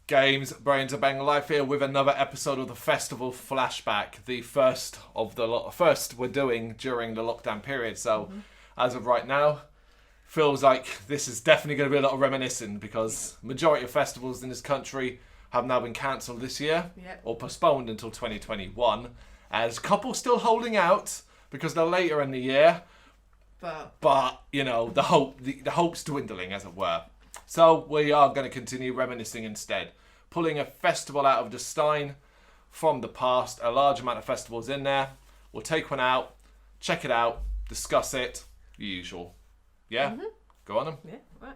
Games, Brrraaains A Head-Banging Life here with another episode of the festival Flashback, the first we're doing during the lockdown period. So, as of right now, feels like this is definitely going to be a lot of reminiscing because majority of festivals in this country have now been cancelled this year or postponed until 2021. As couples still holding out because they're later in the year, but you know the hope's dwindling, as it were. So we are going to continue reminiscing instead, pulling a festival out of the stein from the past. A large amount of festivals in there. We'll take one out, check it out, discuss it, the usual. Yeah, go on them. Yeah, right.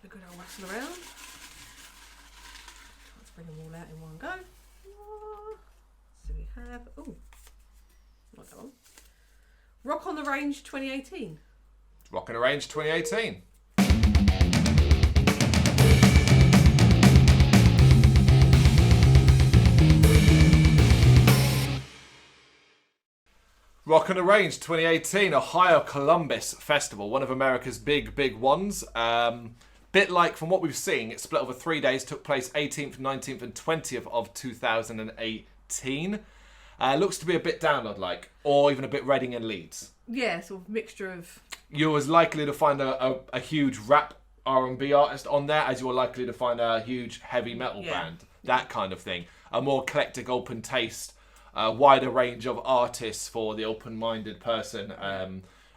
Have a good old wrestle around. Let's bring them all out in one go. So we have not that one. Rock on the Range 2018. Rock on the Range 2018. Rock on the Range 2018, Ohio Columbus Festival, one of America's big ones. Bit like from what we've seen, it's split over 3 days, took place 18th, 19th and 20th of 2018. Looks to be a bit download-like, or even a bit Reading and Leeds. Yeah, sort of mixture of... You was likely to find a huge rap R&B artist on there, as you were likely to find a huge heavy metal band. That kind of thing. A more eclectic, open taste. A wider range of artists for the open-minded person,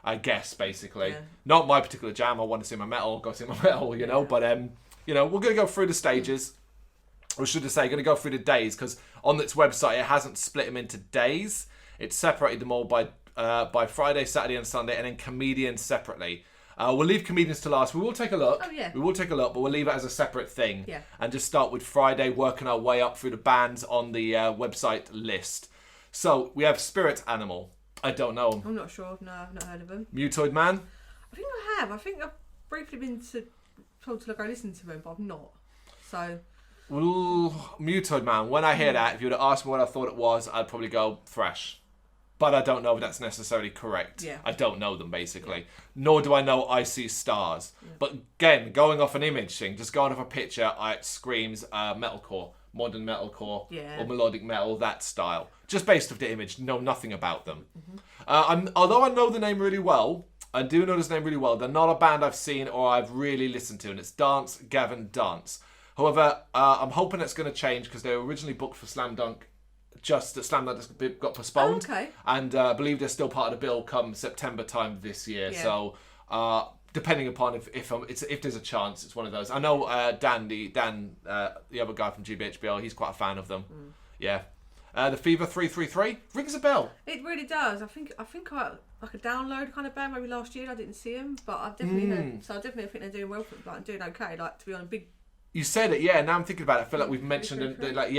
I guess, basically. Yeah. Not my particular jam. I want to see my metal, go see my metal, you know. But, you know, we're going to go through the stages. Or should I say, going to go through the days. Because on its website, it hasn't split them into days. It's separated them all by Friday, Saturday and Sunday. And then comedians separately. We'll leave comedians to last. We will take a look. Oh, yeah. We will take a look, but we'll leave it as a separate thing. Yeah. And just start with Friday, working our way up through the bands on the website list. So, we have Spirit Animal. I don't know him. I'm not sure. No, I've not heard of him. Mutoid Man? I think I have. I think I've briefly been told to go listen to him, but I've not. So... Ooh, Mutoid Man. When I hear that, if you would have asked me what I thought it was, I'd probably go thrash. But I don't know if that's necessarily correct. Yeah. I don't know them, basically. Nor do I know I See Stars. Yeah. But again, going off an image thing, just going off a picture, it screams metalcore, modern metalcore, or melodic metal, that style. Just based off the image, know nothing about them. Although I know the name really well, I do know this name really well, they're not a band I've seen or I've really listened to, and it's Dance Gavin Dance. However, I'm hoping it's going to change because they were originally booked for Slam Dunk. Just that Slam Dunk got postponed, and I believe they're still part of the bill come September time this year. Yeah. So, depending upon if there's a chance, it's one of those. I know Dan, the other guy from GBHBL, he's quite a fan of them. Yeah, the Fever 333 rings a bell. It really does. I think I like a download kind of band maybe last year. I didn't see him, but I definitely know. So I definitely think they're doing well for like doing okay. Like to be on a big. You said it, yeah. Now I'm thinking about it. I feel like we've mentioned it, like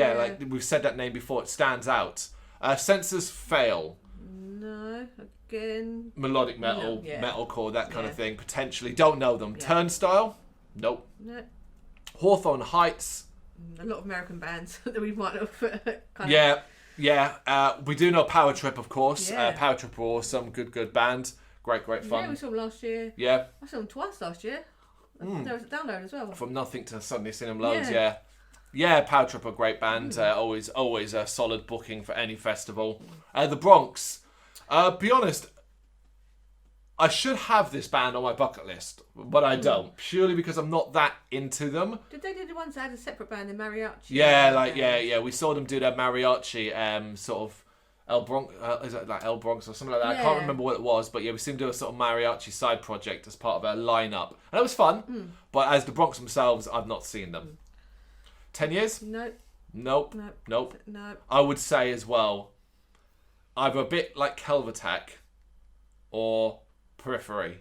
we've said that name before. It stands out. Sensors Fail. No, again. Melodic metal, metalcore, that kind of thing. Potentially, don't know them. Turnstile. Nope. No. Hawthorne Heights. A lot of American bands that we might have. We do know Power Trip, of course. Power Trip are awesome. Good band. Great fun. Yeah, we saw them last year. Yeah. I saw them twice last year. There was a download as well. From nothing to suddenly seeing them loads, yeah. Power Trip are a great band. Always a solid booking for any festival. The Bronx. Be honest, I should have this band on my bucket list, but I don't. Purely because I'm not that into them. Did they do the ones that had a separate band, the mariachi? Yeah. We saw them do their mariachi, sort of. El Bronx, is it like El Bronx or something like that? I can't remember what it was, but yeah, we seemed to do a sort of mariachi side project as part of a lineup, and it was fun. But as the Bronx themselves, I've not seen them. 10 years? Nope. I would say as well, either a bit like Kelvatak or Periphery.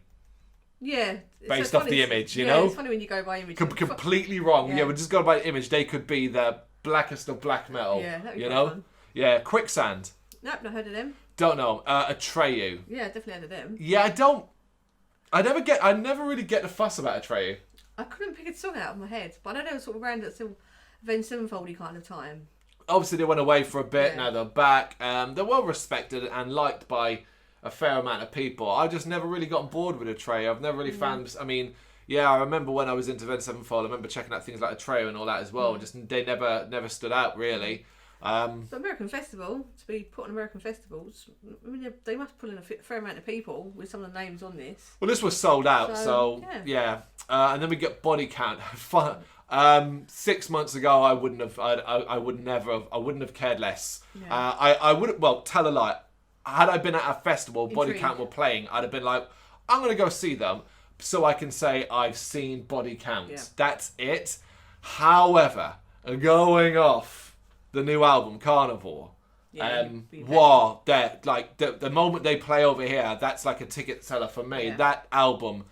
Yeah. Based off the image, you know? It's funny when you go by image. Completely wrong. Yeah, we're just going by the image. They could be the blackest of black metal. Yeah, that'd be you know? Fun. Yeah, Quicksand. Nope, not heard of them. Don't know. Atreyu. Yeah, definitely heard of them. Yeah, I never really get the fuss about Atreyu. I couldn't pick a song out of my head, but I know they were sort of around at some Avenged Sevenfold-y kind of time. Obviously, they went away for a bit. Now they're back. They're well respected and liked by a fair amount of people. I just never really got on board with Atreyu. I've never really found... I mean, Yeah, I remember when I was into Avenged Sevenfold, I remember checking out things like Atreyu and all that as well. Just they never stood out really. But American Festival, to be put on American festivals, I mean, they must pull in a fair amount of people with some of the names on this. Well, this was sold out, so yeah. And then we get Body Count. 6 months ago, I wouldn't have cared less. Yeah. I would, well, tell a lie. Had I been at a festival, Body Count were playing, I'd have been like, I'm going to go see them so I can say I've seen Body Count. Yeah. That's it. However, going off the new album, Carnivore, wow, like the moment they play over here, that's like a ticket seller for me. Yeah. That album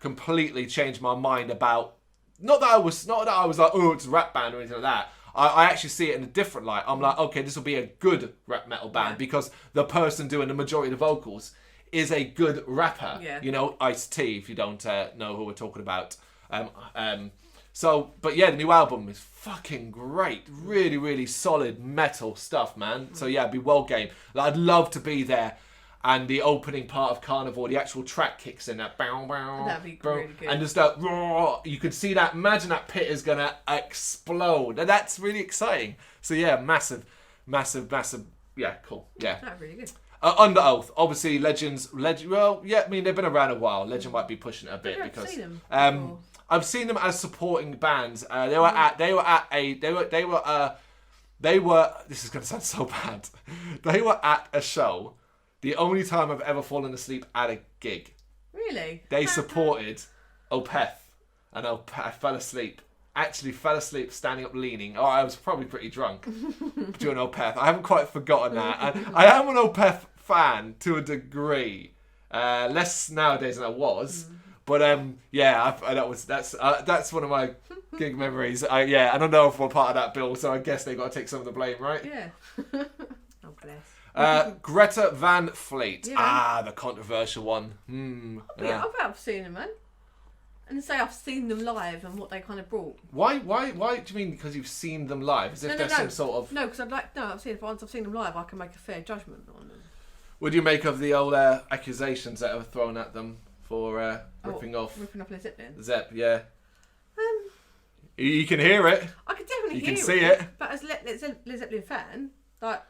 completely changed my mind about, not that I was like, oh, it's a rap band or anything like that. I actually see it in a different light. I'm like, okay, this will be a good rap metal band because the person doing the majority of the vocals is a good rapper. Yeah. You know, Ice-T, if you don't know who we're talking about. But yeah, the new album is fucking great. Really, really solid metal stuff, man. So yeah, it'd be well game. Like, I'd love to be there. And the opening part of Carnivore, the actual track kicks in, that bow, bow. That'd be really good. And just that, you could see that, imagine that pit is going to explode. And that's really exciting. So yeah, massive, yeah, cool. Yeah. That's really good. Under Oath, obviously Legend, well, yeah, I mean, they've been around a while. Legend might be pushing it a bit because... Seen them I've seen them as supporting bands. They were, this is going to sound so bad. They were at a show. The only time I've ever fallen asleep at a gig. Really? They supported Opeth. And I fell asleep. Actually fell asleep standing up leaning. Oh, I was probably pretty drunk during Opeth. I haven't quite forgotten that. I am an Opeth fan to a degree. Less nowadays than I was. But yeah, that's one of my gig memories. I don't know if we're part of that bill, so I guess they got to take some of the blame, right? Yeah. Oh, bless. Greta Van Fleet. Yeah. The controversial one. Yeah, I've seen them, man. And say I've seen them live and what they kind of brought. Why do you mean because you've seen them live? As if there's some sort of... No, because once I've seen them live, I can make a fair judgment on them. What do you make of the old accusations that were thrown at them for ripping off Led Zeppelin? Zepp, yeah. You can hear it. I can definitely hear it. You can see it. But as Led Zeppelin fan, like...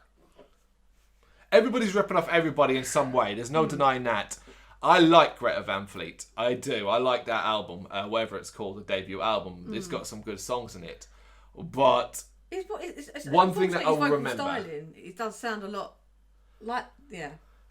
Everybody's ripping off everybody in some way. There's no denying that. I like Greta Van Fleet. I do. I like that album, whatever it's called, the debut album. It's got some good songs in it. But it's one thing that I will remember... Styling, it does sound a lot like...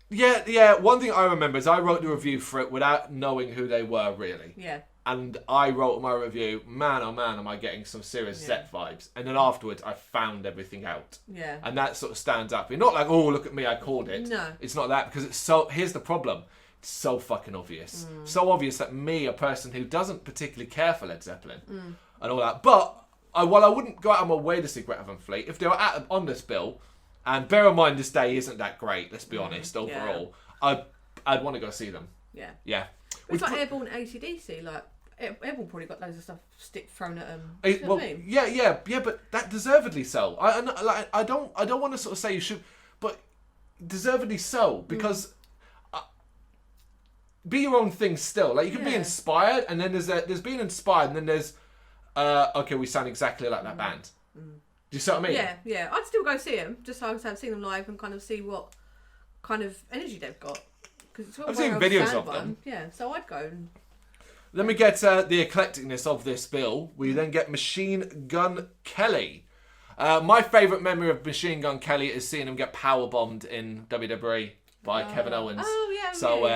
Yeah, one thing I remember is I wrote the review for it without knowing who they were, really. Yeah. And I wrote my review, man, oh man, am I getting some serious Zepp vibes. And then afterwards, I found everything out. Yeah. And that sort of stands up. You're not like, oh, look at me, I called it. No. It's not that, because it's so... Here's the problem. It's so fucking obvious. So obvious that me, a person who doesn't particularly care for Led Zeppelin and all that. But, while I wouldn't go out of my way to see Greta Van Fleet, if they were on this bill, and bear in mind this day isn't that great, let's be honest, overall, I'd want to go see them. Yeah. Yeah. It's like Airborne AC/DC, like... Airborne probably got loads of stuff thrown at them. Well, I mean? yeah, but that deservedly so. I don't want to sort of say you should, but deservedly so, because be your own thing still. Like, you can be inspired, and then there's being inspired, and then there's okay, we sound exactly like that band. Do you see what I mean? Yeah. I'd still go see them, just so I can see them live and kind of see what kind of energy they've got. Because I've seen videos of them. Yeah, so I'd go and... Then we get the eclecticness of this bill. We then get Machine Gun Kelly. My favourite memory of Machine Gun Kelly is seeing him get powerbombed in WWE by Kevin Owens. Oh yeah. So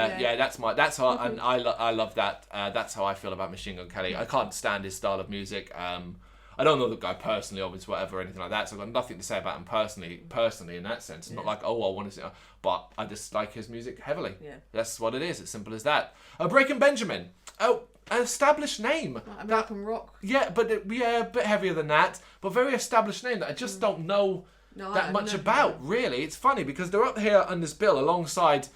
that's how and I love that. That's how I feel about Machine Gun Kelly. I can't stand his style of music. I don't know the guy personally, obviously, whatever, anything like that. So I've got nothing to say about him personally in that sense. It's not like, oh, I want to see, but I just like his music heavily. Yeah. That's what it is. It's simple as that. Breaking Benjamin. Oh, an established name. Like American rock. Yeah, but a bit heavier than that, but very established name that I just don't know that much about, really. It's funny because they're up here on this bill alongside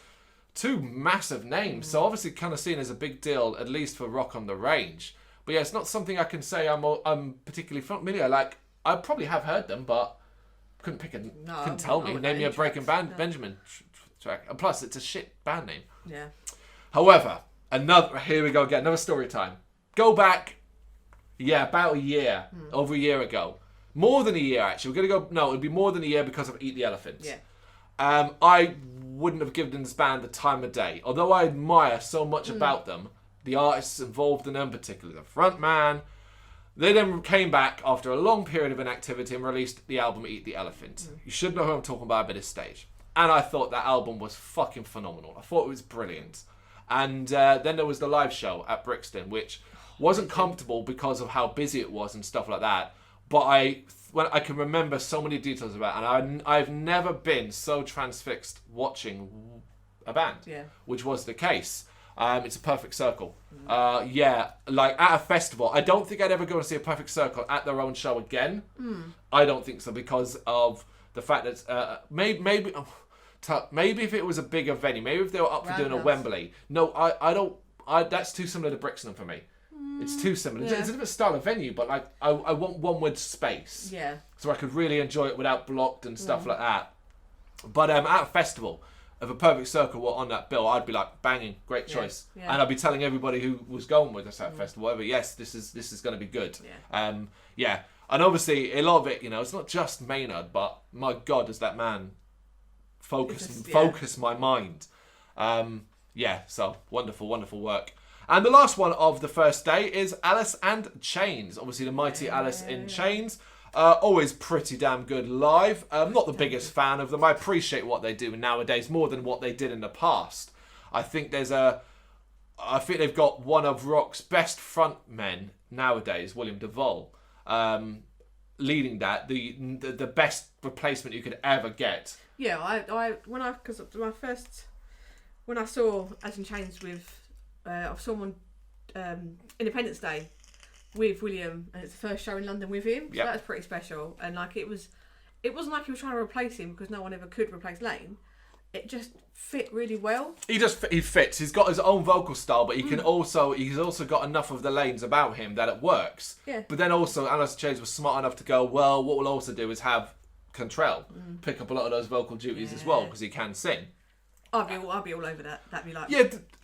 two massive names. So obviously kind of seen as a big deal, at least for Rock on the Range. But yeah, it's not something I can say I'm particularly familiar. Like, I probably have heard them, but couldn't tell me. Name me a Breaking Benjamin track. And plus, it's a shit band name. Yeah. However, here we go again. Another story time. go back, about a year, over a year ago. More than a year, actually. We're going to go, no, it'd be more than a year because of Eat the Elephants. Yeah. I wouldn't have given this band the time of day. Although I admire so much about them, the artists involved in them, particularly the front man, they then came back after a long period of inactivity and released the album Eat the Elephant. You should know who I'm talking about by this stage. And I thought that album was fucking phenomenal. I thought it was brilliant. And then there was the live show at Brixton, which wasn't comfortable because of how busy it was and stuff like that. But I can remember so many details about it, and I've never been so transfixed watching a band, which was the case. It's a perfect circle. Like at a festival, I don't think I'd ever go and see a perfect circle at their own show again. I don't think so because of the fact that maybe if it was a bigger venue, maybe if they were up for doing a Wembley. No, I don't. That's too similar to Brixton for me. It's too similar. It's a different style of venue, but like I want one with space. Yeah. So I could really enjoy it without blocked and stuff like that. But at a festival, if a perfect circle were on that bill, I'd be like, banging, great choice. Yeah. And I'd be telling everybody who was going with us at a festival, whatever, yes, this is going to be good. Yeah. And obviously, a lot of it, it's not just Maynard, but my God, does that man focus my mind. So wonderful, wonderful work. And the last one of the first day is Alice and Chains. Obviously, the mighty Alice in Chains. Always pretty damn good live. I'm not the biggest fan of them. I appreciate what they do nowadays more than what they did in the past. I think they've got one of rock's best front men nowadays, William DeVol, leading that. The best replacement you could ever get. Yeah, when I saw Alice in Chains with. I saw him on Independence Day with William, and it's the first show in London with him. So that was pretty special. And like it wasn't like he was trying to replace him because no one ever could replace Lane. It just fit really well. He fits. He's got his own vocal style, but he's also got enough of the lanes about him that it works. Yeah. But then also Alice in Chains was smart enough to go, well, what we'll also do is have Cantrell pick up a lot of those vocal duties as well because he can sing. I'll be all over that. That'd be like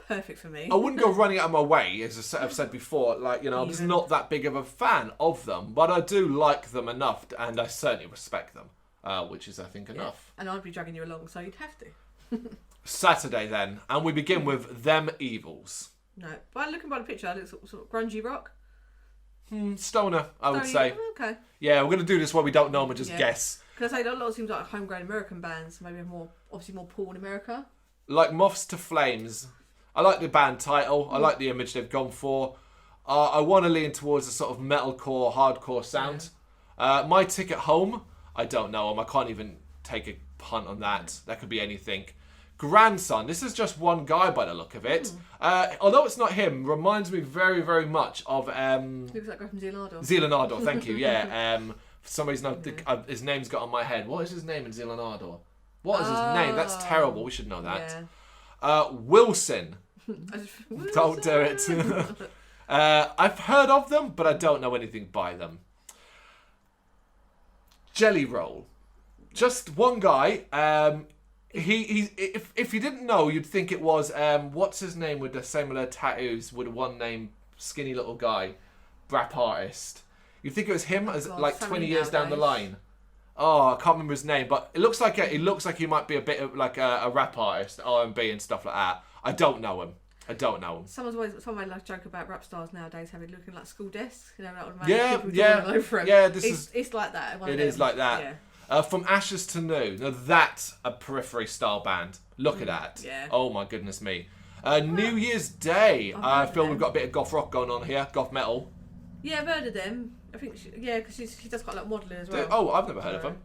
perfect for me. I wouldn't go running out of my way, as I've said before. Like, I'm just not that big of a fan of them, but I do like them enough, and I certainly respect them, which is, I think, enough. And I'd be dragging you along, so you'd have to. Saturday then, and we begin with Them Evils. No, but looking by the picture, it looks sort of grungy rock. Stoner, I would say. Okay. Yeah, we're going to do this where we don't know them and just guess. Because I say a lot of seems like homegrown American bands, maybe obviously more poor in America. Like Moths to Flames. I like the band title. I like the image they've gone for. I want to lean towards a sort of metalcore, hardcore sound. My Ticket Home, I don't know them. I can't even take a punt on that. That could be anything. Grandson, this is just one guy by the look of it. Although it's not him, reminds me very, very much of... Looks like from Zealanado. Zealanado, thank you, yeah. For some reason, his name's got on my head. What is his name in Zealanado? What is his name? That's terrible. We should know that. Yeah. Wilson. Don't do it. I've heard of them, but I don't know anything by them. Jelly Roll. Just one guy. If you didn't know, you'd think it was what's his name with the similar tattoos with one name, skinny little guy, rap artist. You'd think it was him as like 20 years down the line. Oh, I can't remember his name, but it looks like he might be a bit of like a rap artist, R&B and stuff like that. I don't know him. Someone like joke about rap stars nowadays having looking like school desks. Like it's like that. It is like that. Yeah. From Ashes to New. Now that's a Periphery style band. Look at that. Yeah. Oh my goodness me. New Year's Day. I feel we've got a bit of goth rock going on here. Goth metal. Yeah, I've heard of them. I think because she does quite a lot of modelling as well. Oh, I've never heard of them.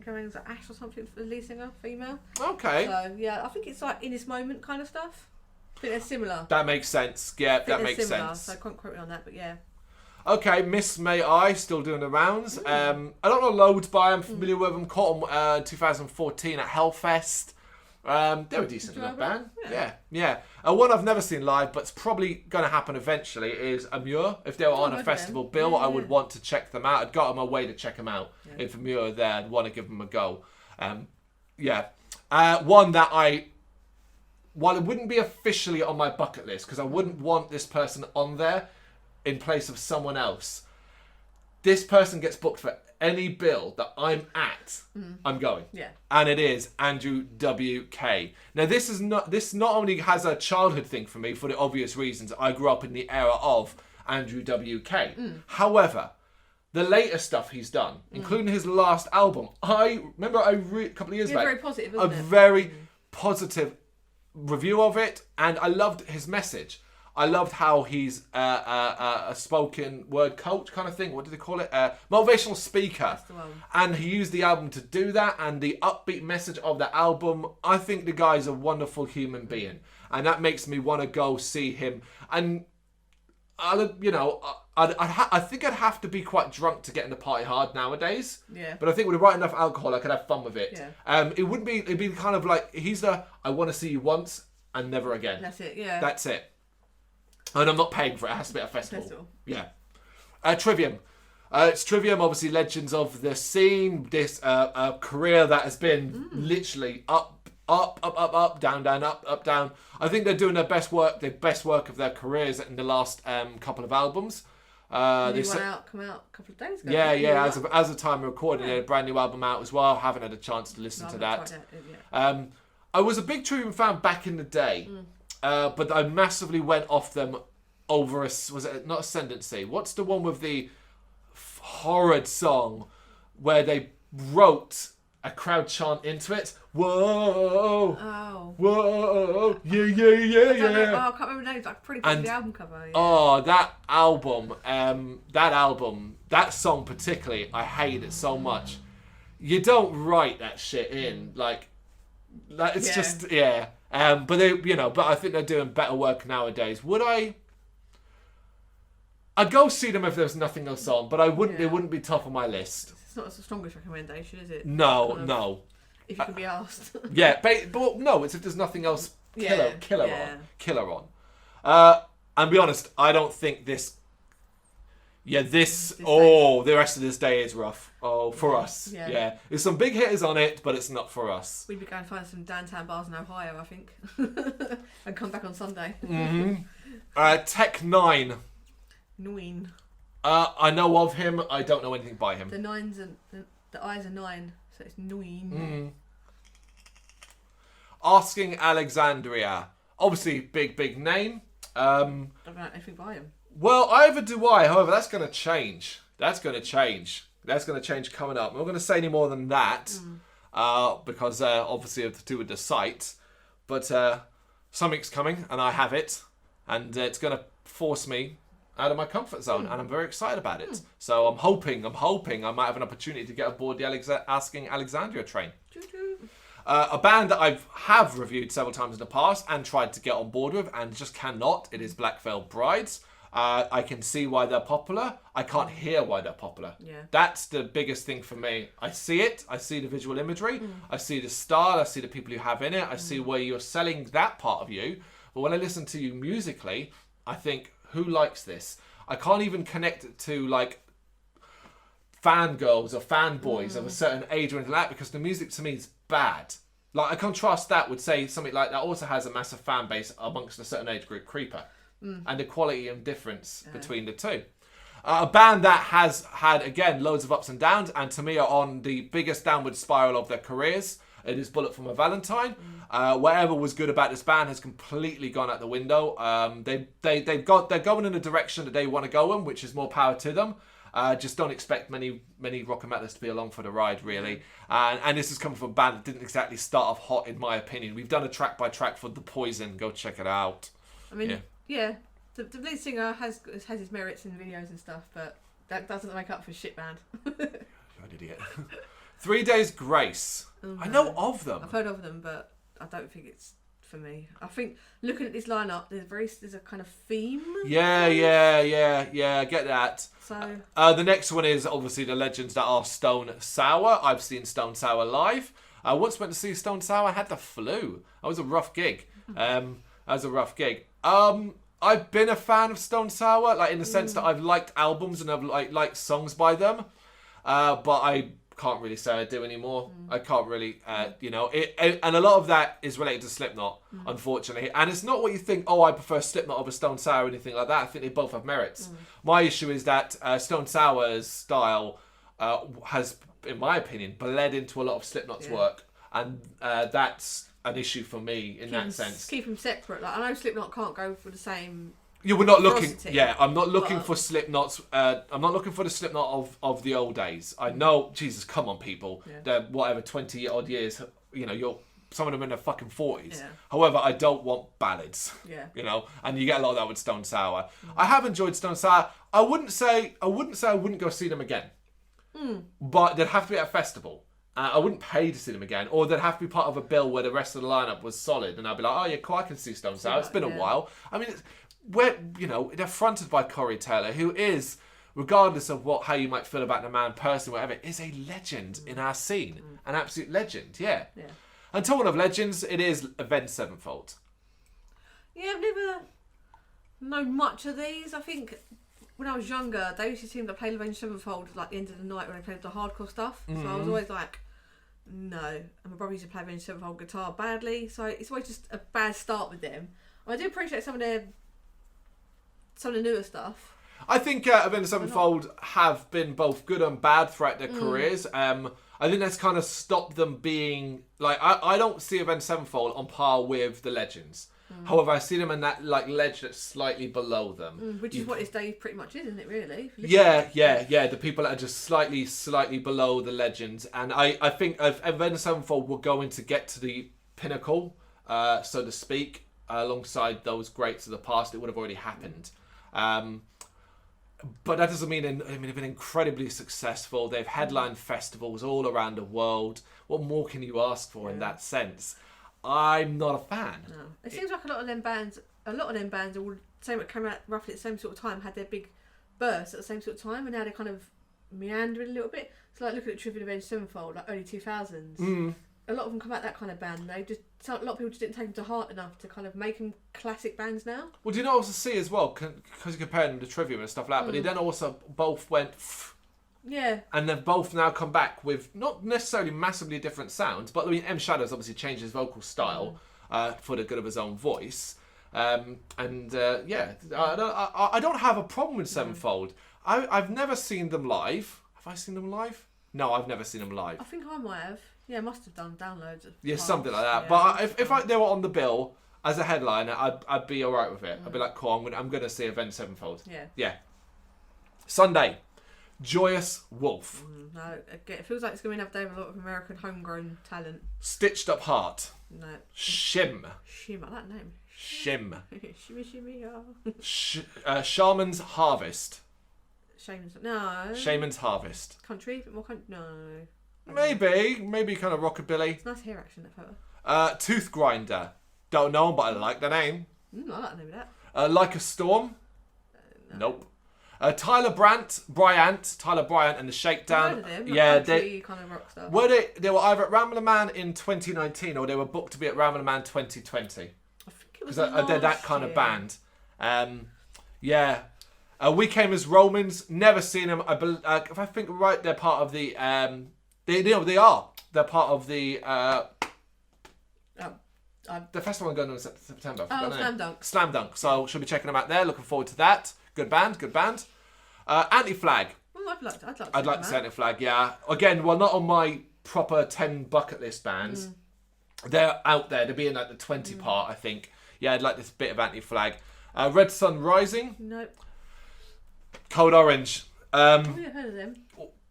Going as Ash or something for the lead singer, female. Okay. So yeah, I think it's like In This Moment kind of stuff. I think they're similar. That makes sense. Yeah, that makes sense. So I can't quote me on that, but yeah. Okay, Miss May I still doing the rounds. I don't know loads, but I'm familiar with them. Caught them 2014 at Hellfest. They're a decent enough band. Yeah. One I've never seen live, but it's probably going to happen eventually, is Amur. If they were on a festival bill, I would want to check them out. I'd go on my way to check them out. Yeah. If Amur are there, I'd want to give them a go. One that while it wouldn't be officially on my bucket list, because I wouldn't want this person on there, in place of someone else, this person gets booked for any bill that I'm at, I'm going. Yeah. And it is Andrew W.K. Now, this not only has a childhood thing for me for the obvious reasons. I grew up in the era of Andrew W.K. However, the later stuff he's done, including his last album, I remember a couple of years back, very positive, isn't it? Very positive review of it, and I loved his message. I loved how he's a spoken word coach kind of thing. What do they call it? Motivational speaker. That's the one. And he used the album to do that, and the upbeat message of the album. I think the guy's a wonderful human being, and that makes me want to go see him. And I think I'd have to be quite drunk to get in the party hard nowadays. Yeah. But I think with the right enough alcohol, I could have fun with it. Yeah. It'd be kind of like he's the I want to see you once and never again. That's it. Yeah. That's it. And I'm not paying for it. It has to be at a festival. Yeah. Trivium. It's Trivium, obviously legends of the scene. This career that has been literally up, down, up, down. I think they're doing their best work of their careers in the last couple of albums. Come out a couple of days ago. Yeah. As of time of recording, they had a brand new album out as well. Haven't had a chance to listen to that. I was a big Trivium fan back in the day. But I massively went off them over was it not Ascendancy? What's the one with the horrid song where they wrote a crowd chant into it? Whoa! Oh! Whoa! Yeah! I can't remember the names. I pretty good the album cover. Yeah. Oh, that album, that song particularly, I hate it so much. You don't write that shit in it's just but I think they're doing better work nowadays. I'd go see them if there's nothing else on, but I wouldn't. It wouldn't be top of my list. It's not the strongest recommendation, is it? No. If you can be asked. But no, it's if there's nothing else killer on. And be honest, I don't think this. Yeah, the rest of this day is rough. Oh, for us. Yeah. There's some big hitters on it, but it's not for us. We'd be going to find some downtown bars in Ohio, I think. And come back on Sunday. Tech 9. Nine. I know of him. I don't know anything by him. The nines and the I's are 9, so it's nine. Asking Alexandria. Obviously, big name. I don't know anything by him. Well, either do I. However, that's going to change. That's going to change coming up. I'm not going to say any more than that because obviously of to do with the site. But something's coming, and I have it, and it's going to force me out of my comfort zone, and I'm very excited about it. So I'm hoping I might have an opportunity to get aboard the Asking Alexandria train. A band that I have reviewed several times in the past and tried to get on board with and just cannot. It is Black Veil Brides. I can see why they're popular. I can't hear why they're popular. Yeah. That's the biggest thing for me. I see it. I see the visual imagery. I see the style. I see the people you have in it. I see where you're selling that part of you. But when I listen to you musically, I think, who likes this? I can't even connect it to fangirls or fanboys of a certain age or anything like that because the music to me is bad. I contrast that with, say, something like that also has a massive fan base amongst a certain age group, Creeper. And the quality and difference between the two. A band that has had, again, loads of ups and downs, and to me are on the biggest downward spiral of their careers. It is Bullet from a Valentine. Whatever was good about this band has completely gone out the window. They're going in a direction that they want to go in, which is more power to them. Just don't expect many rock and metalers to be along for the ride, really. And this is coming from a band that didn't exactly start off hot, in my opinion. We've done a track by track for The Poison. Go check it out. I mean, yeah. The lead singer has his merits in videos and stuff, but that doesn't make up for shit band. You're an idiot. 3 Days Grace. I know of them. I've heard of them, but I don't think it's for me. I think looking at this lineup, there's a kind of theme. Yeah. I get that. So the next one is obviously the legends that are Stone Sour. I've seen Stone Sour live. I once went to see Stone Sour. I had the flu. That was a rough gig. I've been a fan of Stone Sour, in the sense that I've liked albums and I've liked songs by them, but I can't really say I do anymore. I can't really, and a lot of that is related to Slipknot, unfortunately. And it's not what you think, I prefer Slipknot over Stone Sour or anything like that. I think they both have merits. My issue is that Stone Sour's style has, in my opinion, bled into a lot of Slipknot's work. And that's an issue for me in that sense. Keep them separate. Like, I know Slipknot can't go for the same... Yeah, we're not looking. Yeah, I'm not looking for Slipknots. I'm not looking for the Slipknot of the old days. I know, Jesus, come on, people. They're whatever 20 odd years. You're some of them in their fucking 40s. Yeah. However, I don't want ballads. Yeah. And you get a lot of that with Stone Sour. I have enjoyed Stone Sour. I wouldn't say I wouldn't go see them again. But they'd have to be at a festival. I wouldn't pay to see them again, or they'd have to be part of a bill where the rest of the lineup was solid, and I'd be like, oh yeah, cool, I can see Stone Sour. It's been a while. I mean, they're fronted by Corey Taylor, who is, regardless of how you might feel about the man, person, whatever, is a legend in our scene, an absolute legend. Yeah. And talking of legends, it is Avenged Sevenfold. Yeah, I've never known much of these. I think when I was younger, they used to seem to play Avenged Sevenfold like the end of the night when they played the hardcore stuff. So I was always like, no. And my brother used to play Avenged Sevenfold guitar badly, so it's always just a bad start with them. I do appreciate some of the newer stuff. I think Avenged Sevenfold have been both good and bad throughout their careers. I think that's kind of stopped them being like, I don't see Avenged Sevenfold on par with the Legends. However, I see them in that ledge that's slightly below them. Which is what this day pretty much is, isn't it, really? Yeah. The people that are just slightly below the Legends. And I think Avenged Sevenfold were going to get to the pinnacle, so to speak, alongside those greats of the past. It would have already happened. But that doesn't mean, they've been incredibly successful. They've headlined festivals all around the world. What more can you ask for in that sense? I'm not a fan. No. It seems like a lot of them bands, all same that came out roughly at the same sort of time, had their big bursts at the same sort of time, and now they're kind of meandering a little bit. So like, look at the Trivium Avenged Sevenfold, like early 2000s. A lot of them come out that kind of band. A lot of people just didn't take them to heart enough to kind of make them classic bands now. Well, do you know also see as well, because you're comparing them to Trivium and stuff like that, but they then also both went... Yeah. And they've both now come back with not necessarily massively different sounds, but I mean, M. Shadows obviously changed his vocal style for the good of his own voice. I don't have a problem with Sevenfold. I've never seen them live. Have I seen them live? No, I've never seen them live. I think I might have. Yeah, I must have done downloads. Something like that. Yeah. But if they were on the bill as a headliner, I'd be all right with it. I'd be like, cool, I'm going to see Avenged Sevenfold. Yeah. Sunday. Joyous Wolf. No, it feels like it's going to have a lot of American homegrown talent. Stitched Up Heart. No. Shim. I like that name. Shim. Shimmy, yeah. Shaman's Harvest. Shaman's Harvest. Country? A bit more country? No. Maybe kind of rockabilly. It's nice hair action, that photo. Tooth Grinder. Don't know him, but I like the name. I like the name of that. Like a Storm. No. Nope. Tyler Bryant and the Shakedown. I've heard of them, they kind of rock stuff. They were either at Rambler Man in 2019 or they were booked to be at Rambler Man 2020. I think it was they're that kind of band. We Came as Romans. Never seen them. If I think right, they're part of the. They are. They're part of the. The festival I'm going to in September. Slam Dunk. So should be checking them out there. Looking forward to that. Good band. Anti-Flag. I'd like to see Anti-Flag, yeah. Again, well, not on my proper 10 bucket list bands. They're out there. They'll be in like the 20 part, I think. Yeah, I'd like this bit of Anti-Flag. Red Sun Rising. Nope. Code Orange. Have you heard of them?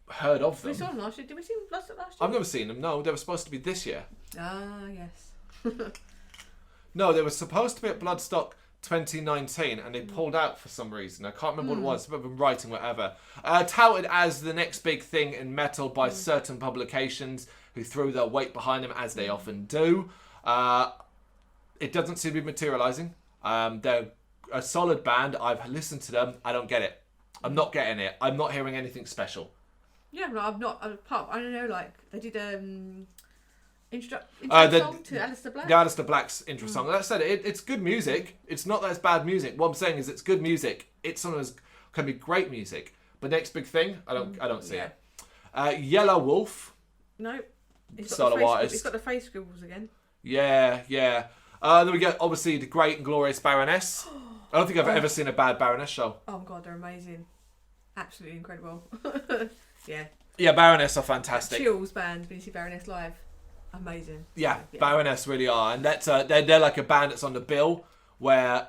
Heard of them. We saw them last year. Did we see them last year? I've never seen them. No, they were supposed to be this year. Ah, yes. No, they were supposed to be at Bloodstock 2019 and they pulled out for some reason. I can't remember what it was. I've been writing, whatever. Touted as the next big thing in metal by certain publications who threw their weight behind them, as they often do. It doesn't seem to be materialising. They're a solid band. I've listened to them. I don't get it. I'm not getting it. I'm not hearing anything special. Yeah, no, I'm not. I don't know, like, they did intro song to Alistair Black? The Alistair Black's intro song. Like I said, it's good music. It's not that it's bad music. What I'm saying is it's good music. It sometimes can be great music. But next big thing, I don't see it. Yellow Wolf. Nope. Solo artist. It's got the face scribbles again. Yeah. Then we get, obviously, the Great and Glorious Baroness. I don't think I've ever seen a bad Baroness show. Oh, God, they're amazing. Absolutely incredible. Yeah. Yeah, Baroness are fantastic. Chills band, when you see Baroness live. Amazing. Yeah, Baroness really are. And that's they're like a band that's on the bill where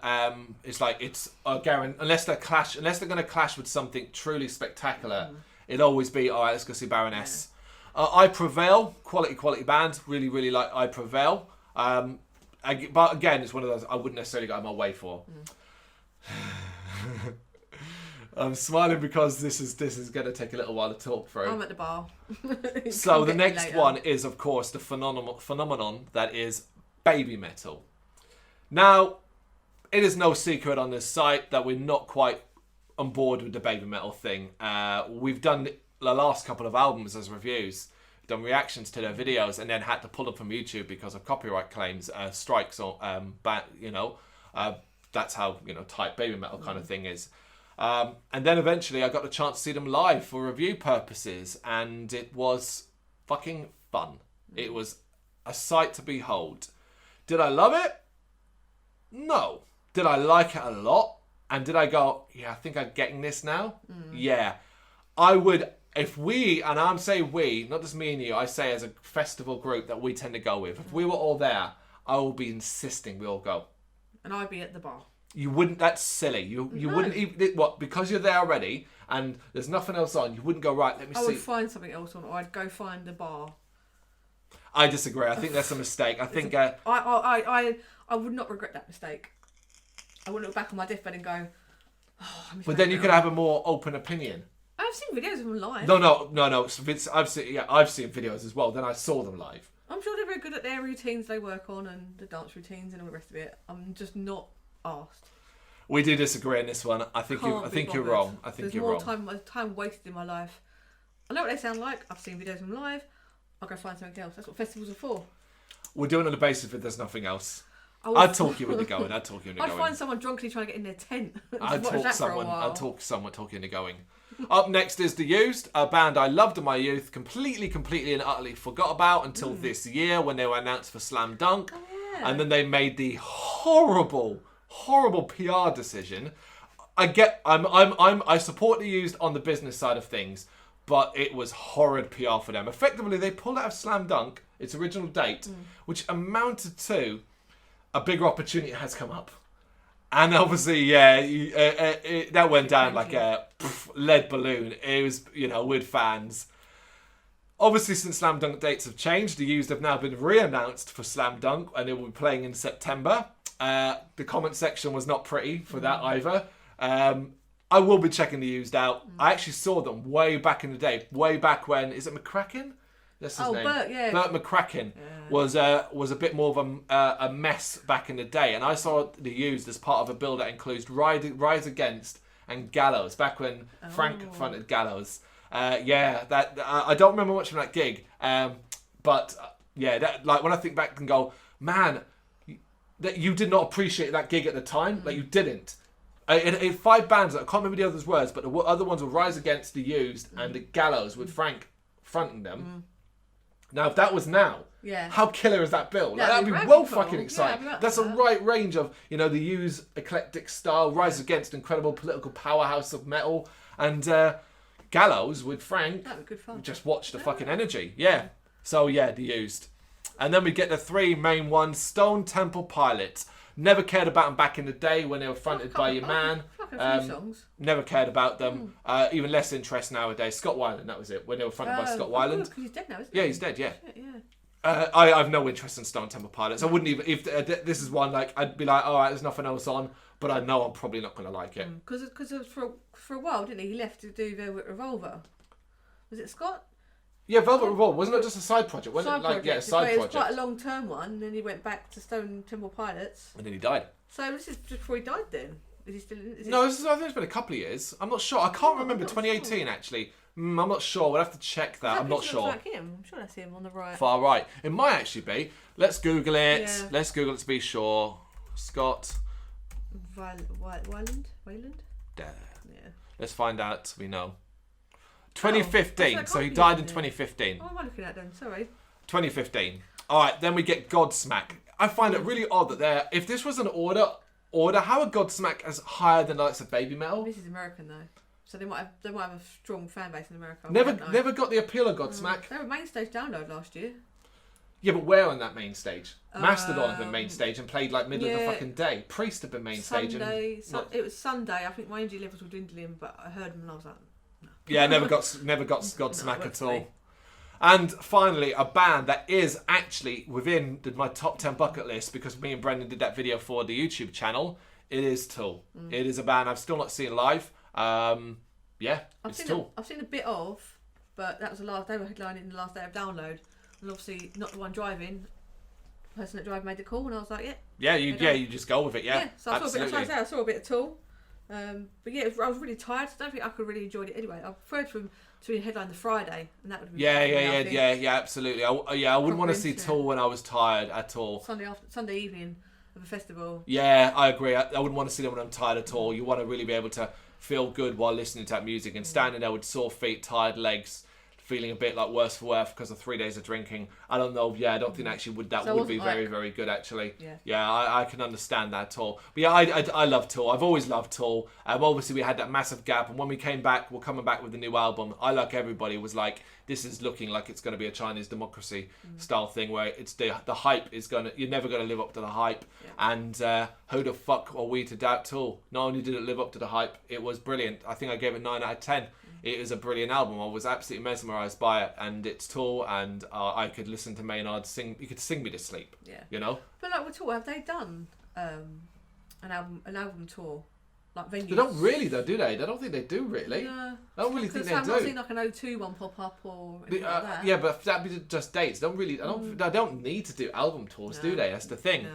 it's like, it's unless they're going to clash with something truly spectacular, it'll always be, all right, let's go see Baroness. Yeah. I Prevail, quality band. Really, really like I Prevail. But again, it's one of those I wouldn't necessarily go out of my way for. I'm smiling because this is going to take a little while to talk through. I'm at the bar. So the next one is, of course, the phenomenon that is baby metal. Now, it is no secret on this site that we're not quite on board with the baby metal thing. We've done the last couple of albums as reviews, done reactions to their videos, and then had to pull them from YouTube because of copyright claims, strikes, or that's how tight baby metal kind of thing is. And then eventually I got the chance to see them live for review purposes, and it was fucking fun. It was a sight to behold. Did I love it? No. Did I like it a lot? And did I go, yeah, I think I'm getting this now? Yeah. I would, if we, and I'm saying we, not just me and you, I say as a festival group that we tend to go with, if we were all there, I will be insisting we all go. And I'd be at the bar. You wouldn't, that's silly. You wouldn't even, what, because you're there already and there's nothing else on, you wouldn't go, right, let me see. I would find something else on, or I'd go find the bar. I disagree. I think that's a mistake. I think... I would not regret that mistake. I wouldn't look back on my deathbed and go, oh, but then you could have a more open opinion. I've seen videos of them live. No. I've seen videos as well. Then I saw them live. I'm sure they're very good at their routines they work on and the dance routines and all the rest of it. I'm just not asked. We do disagree on this one. I think you're wrong. I think you're wrong. There's more time wasted in my life. I know what they sound like. I've seen videos of them live. I'll go find something else. That's what festivals are for. We're doing it on the basis that there's nothing else. I'd talk you into going. I'd find someone drunkenly trying to get in their tent. I'd talk someone talking into going. Up next is The Used, a band I loved in my youth, completely and utterly forgot about until this year when they were announced for Slam Dunk. Oh, yeah. And then they made the horrible PR decision. I support The Used on the business side of things, but it was horrid PR for them. Effectively, they pulled out of Slam Dunk, its original date, which amounted to a bigger opportunity has come up. And obviously, that went down like a lead balloon. It was, with fans. Obviously, since Slam Dunk dates have changed, The Used have now been re-announced for Slam Dunk, and they will be playing in September. The comment section was not pretty for that either. I will be checking The Used out. I actually saw them way back in the day. Way back when, is it McCracken? That's his name. Bert McCracken was a bit more of a mess back in the day, and I saw The Used as part of a bill that includes Rise Against and Gallows. Back when Frank fronted Gallows, I don't remember much from that gig, but that, like, when I think back and go, man, that you did not appreciate that gig at the time, like you didn't. It 5 bands, I can't remember the others' words, but the other ones were Rise Against, The Used, and the Gallows with Frank fronting them. Now, if that was now, how killer is that bill? Like, that'd be well fucking exciting. That's a right range of, The Used eclectic style, Rise Against incredible political powerhouse of metal, and Gallows with Frank. That'd be good fun. Just watch the fucking energy. Yeah. So, The Used. And then we get the 3 main ones. Stone Temple Pilots. Never cared about them back in the day when they were fronted by your man. Never cared about them. Even less interest nowadays. Scott Weiland, that was it. When they were fronted by Scott Weiland. Because he's dead now, isn't he? Yeah, he's dead, yeah. Shit, yeah. I have no interest in Stone Temple Pilots. I wouldn't even, if this is one, like, I'd be like, all right, there's nothing else on, but I know I'm probably not going to like it. Because for a while, didn't he? He left to do Velvet Revolver. Was it Scott? Yeah, Velvet Revolver. Wasn't it just a side project? Wasn't it like, a side project? It was quite a long-term one, and then he went back to Stone Temple Pilots. And then he died. So this is just before he died then? Is he still in? No, I think it's been a couple of years. I'm not sure. I can't remember. 2018, actually. I'm not sure. We'll have to check that. I'm not sure. Like him. I'm sure that's him on the right. Far right. It might actually be. Let's Google it. Yeah. Let's Google it to be sure. Scott. Weiland? There. Yeah. Let's find out. We know. 2015. So he died in 2015. What am I looking at then? Sorry. 2015. All right, then we get Godsmack. I find it really odd that if this was an order, how are Godsmack as higher than the likes of Baby Metal? This is American though, so they might have a strong fan base in America. Never got the appeal of Godsmack. They were main stage download last year. Yeah, but where on that main stage? Mastodon have been main stage and played like middle of the fucking day. Priest have been main stage. It was Sunday. I think my energy levels were dwindling, but I heard them and I was like, no. Yeah, never got Godsmack at all. And finally, a band that is actually within my top 10 bucket list, because me and Brendan did that video for the YouTube channel. It is Tool. It is a band I've still not seen live. It's Tool. I've seen a bit of, but that was the last. They were headlining the last day of download, and obviously not the one driving. The person that drove made the call, and I was like, you just go with it. Yeah, so I saw a bit of Tool. But yeah, I was really tired. So I don't think I could really enjoy it anyway. I preferred to headline the Friday, and that would have been yeah, absolutely. I wouldn't want to see Tool when I was tired at all. Sunday evening of a festival. Yeah, I agree. I wouldn't want to see them when I'm tired at all. You want to really be able to feel good while listening to that music, and standing there with sore feet, tired legs, feeling a bit like worse for wear because of 3 days of drinking. I don't know. Yeah, I don't think actually would be very, very good actually. Yeah, I can understand that at all. But yeah, I love Tool. I've always loved Tool. Obviously we had that massive gap, and when we came back, we're coming back with the new album. I, like everybody, was like, this is looking like it's going to be a Chinese democracy style thing, where it's the hype is you're never going to live up to the hype. And who the fuck are we to doubt Tool? Not only did it live up to the hype, it was brilliant. I think I gave it 9 out of 10. It is a brilliant album. I was absolutely mesmerised by it, and it's Tool, and I could listen to Maynard sing. You could sing me to sleep. Yeah, you know. But like with Tool, have they done an album tour, like venues? They don't really, though, do they? I don't think they do really. No, I don't really think they do. I've not seen like an O2 one pop up or anything like that. Yeah, but that'd be just dates. They don't need to do album tours, do they? That's the thing. No.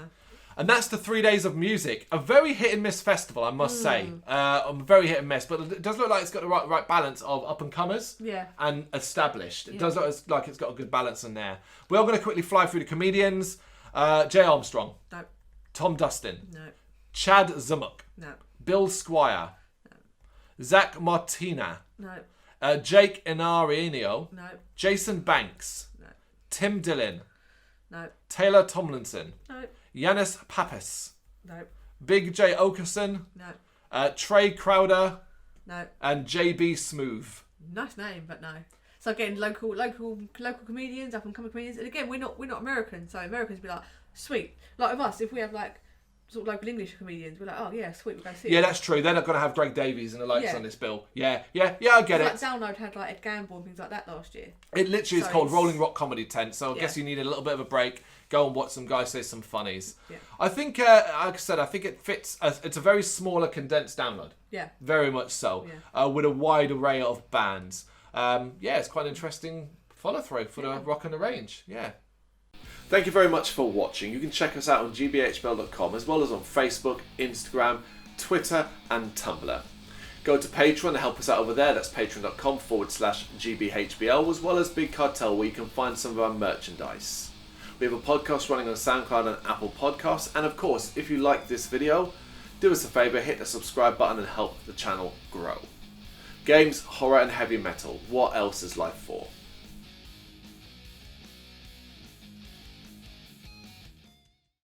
And that's the 3 days of music. A very hit and miss festival, I must say. Very hit and miss, but it does look like it's got the right balance of up and comers and established. It does look like it's got a good balance in there. We're going to quickly fly through the comedians. Jay Armstrong. No. Tom Dustin. No. Chad Zumuk. No. Bill Squire. No. Zach Martina. No. Jake Inarinio. No. Jason Banks. No. Tim Dillon. No. Taylor Tomlinson. No. Yanis Pappas. No. Big J Okerson. No. Trey Crowder. No. And JB Smooth. Nice name, but no. So again, local comedians, up and coming comedians, and again, we're not American, so Americans be like, sweet. Like with us, if we have like sort of local English comedians, we're like, oh yeah, sweet, we'll go see it. Yeah, that's true. They're not going to have Greg Davies and the likes on this bill. Yeah, I get it. Like Download had like Ed Gamble and things like that last year. It literally is called Rolling Rock Comedy Tent, so I guess you need a little bit of a break. Go and watch some guys say some funnies. Yeah. I think, like I said, I think it fits. It's a very smaller, condensed download. Yeah. Very much so. Yeah. With a wide array of bands. It's quite an interesting follow through for the Rock on the Range. Yeah. Thank you very much for watching. You can check us out on gbhbl.com, as well as on Facebook, Instagram, Twitter and Tumblr. Go to Patreon to help us out over there. That's patreon.com/gbhbl, as well as Big Cartel, where you can find some of our merchandise. We have a podcast running on SoundCloud and Apple Podcasts. And of course, if you like this video, do us a favour, hit the subscribe button and help the channel grow. Games, horror and heavy metal. What else is life for?